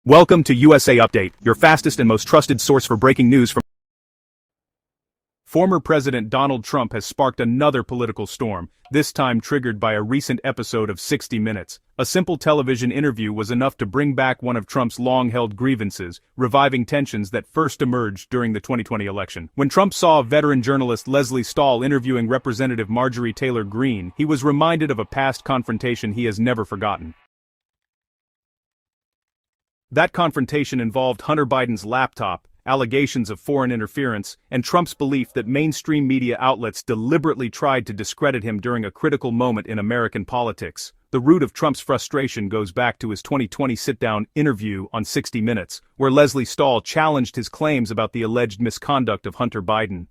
Welcome to USA Update, your fastest and most trusted source for breaking news from. Former President Donald Trump has sparked another political storm, this time triggered by a recent episode of 60 Minutes. A simple television interview was enough to bring back one of Trump's long-held grievances, reviving tensions that first emerged during the 2020 election. When Trump saw veteran journalist Lesley Stahl interviewing Representative Marjorie Taylor Greene, he was reminded of a past confrontation he has never forgotten. That confrontation involved Hunter Biden's laptop, allegations of foreign interference, and Trump's belief that mainstream media outlets deliberately tried to discredit him during a critical moment in American politics. The root of Trump's frustration goes back to his 2020 sit-down interview on 60 Minutes, where Lesley Stahl challenged his claims about the alleged misconduct of Hunter Biden.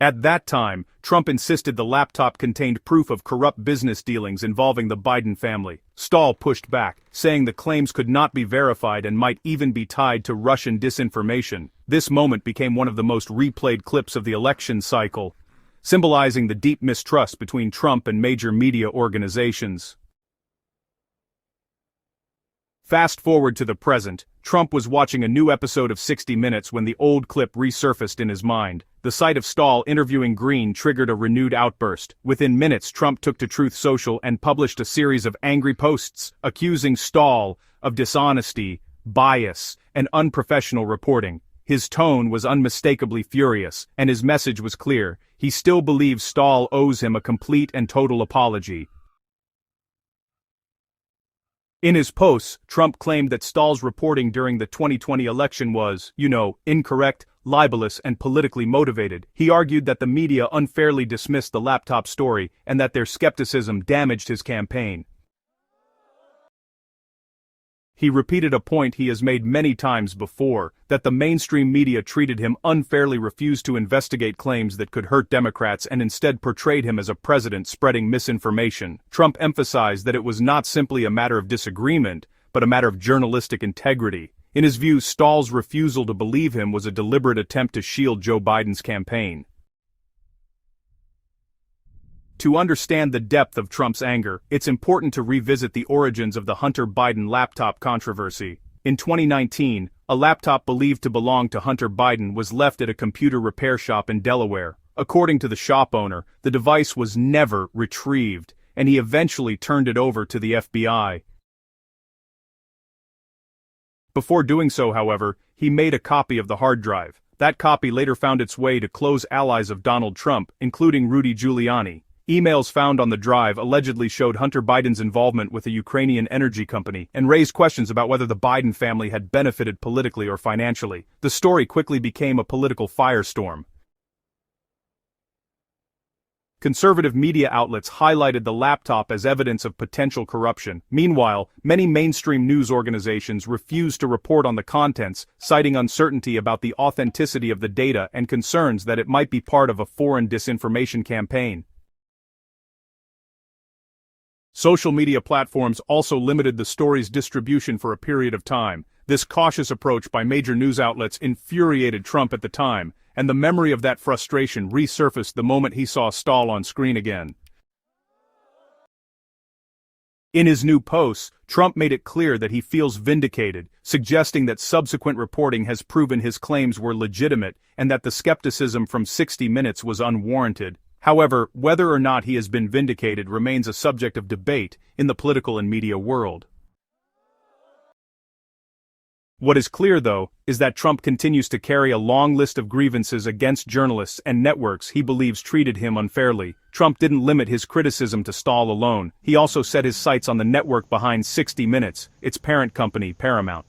At that time, Trump insisted the laptop contained proof of corrupt business dealings involving the Biden family. Stahl pushed back, saying the claims could not be verified and might even be tied to Russian disinformation. This moment became one of the most replayed clips of the election cycle, symbolizing the deep mistrust between Trump and major media organizations. Fast forward to the present, Trump was watching a new episode of 60 Minutes when the old clip resurfaced in his mind. The sight of Stahl interviewing Greene triggered a renewed outburst. Within minutes, Trump took to Truth Social and published a series of angry posts, accusing Stahl of dishonesty, bias, and unprofessional reporting. His tone was unmistakably furious, and his message was clear. He still believes Stahl owes him a complete and total apology. In his posts, Trump claimed that Stahl's reporting during the 2020 election was, incorrect, libelous, and politically motivated. He argued that the media unfairly dismissed the laptop story and that their skepticism damaged his campaign. He repeated a point he has made many times before, that the mainstream media treated him unfairly, refused to investigate claims that could hurt Democrats, and instead portrayed him as a president spreading misinformation. Trump emphasized that it was not simply a matter of disagreement, but a matter of journalistic integrity. In his view, Stahl's refusal to believe him was a deliberate attempt to shield Joe Biden's campaign. To understand the depth of Trump's anger, it's important to revisit the origins of the Hunter Biden laptop controversy. In 2019, a laptop believed to belong to Hunter Biden was left at a computer repair shop in Delaware. According to the shop owner, the device was never retrieved, and he eventually turned it over to the FBI. Before doing so, however, he made a copy of the hard drive. That copy later found its way to close allies of Donald Trump, including Rudy Giuliani. Emails found on the drive allegedly showed Hunter Biden's involvement with a Ukrainian energy company and raised questions about whether the Biden family had benefited politically or financially. The story quickly became a political firestorm. Conservative media outlets highlighted the laptop as evidence of potential corruption. Meanwhile, many mainstream news organizations refused to report on the contents, citing uncertainty about the authenticity of the data and concerns that it might be part of a foreign disinformation campaign. Social media platforms also limited the story's distribution for a period of time. This cautious approach by major news outlets infuriated Trump at the time, and the memory of that frustration resurfaced the moment he saw Stahl on screen again. In his new posts, Trump made it clear that he feels vindicated, suggesting that subsequent reporting has proven his claims were legitimate and that the skepticism from 60 Minutes was unwarranted. However, whether or not he has been vindicated remains a subject of debate in the political and media world. What is clear, though, is that Trump continues to carry a long list of grievances against journalists and networks he believes treated him unfairly. Trump didn't limit his criticism to Stahl alone. He also set his sights on the network behind 60 Minutes, its parent company, Paramount.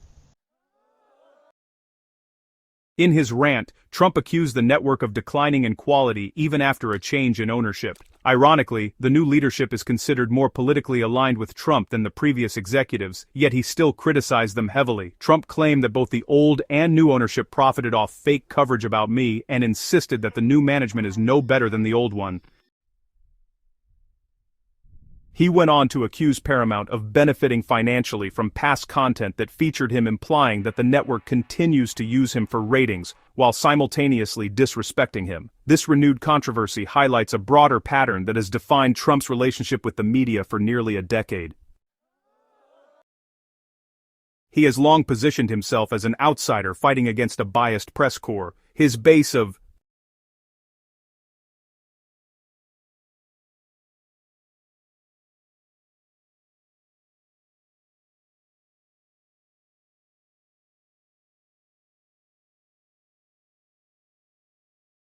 In his rant, Trump accused the network of declining in quality even after a change in ownership. Ironically, the new leadership is considered more politically aligned with Trump than the previous executives, yet he still criticized them heavily. Trump claimed that both the old and new ownership profited off fake coverage about me and insisted that the new management is no better than the old one. He went on to accuse Paramount of benefiting financially from past content that featured him, implying that the network continues to use him for ratings, while simultaneously disrespecting him. This renewed controversy highlights a broader pattern that has defined Trump's relationship with the media for nearly a decade. He has long positioned himself as an outsider fighting against a biased press corps. His base of